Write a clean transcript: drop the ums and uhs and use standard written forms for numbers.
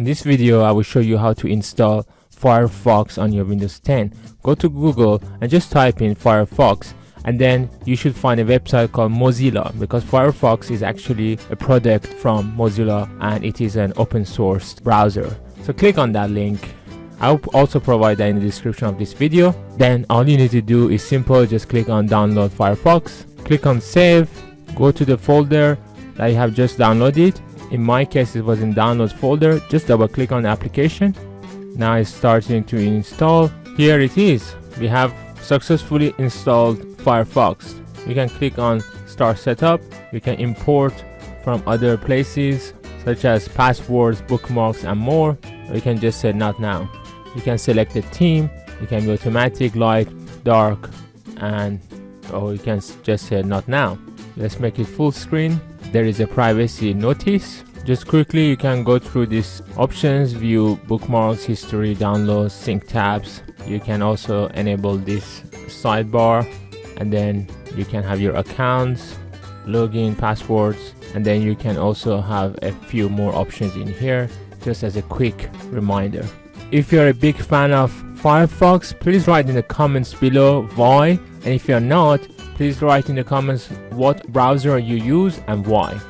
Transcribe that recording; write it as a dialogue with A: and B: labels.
A: In this video, I will show you how to install Firefox on your Windows 10. Go to Google and just type in Firefox, and then you should find a website called Mozilla, because Firefox is actually a product from Mozilla and it is an open source browser. So click on that link. I'll also provide that in the description of this video. Then all you need to do is simple, just click on download Firefox, click on save, go to the folder that you have just downloaded. In my case, it was in downloads folder. Just double click on the application. Now it's starting to install. Here it is. We have successfully installed Firefox. You can click on start setup. You can import from other places such as passwords, bookmarks and more. Or you can just say not now. You can select the theme. You can be automatic, light, dark, or you can just say not now. Let's make it full screen. There is a privacy notice. Just quickly you can go through these options: view bookmarks, history, downloads, sync tabs. You can also enable this sidebar, and then you can have your accounts, login, passwords, and then you can also have a few more options in here, just as a quick reminder. If you're a big fan of Firefox, please write in the comments below why, and if you're not, please write in the comments what browser you use and why.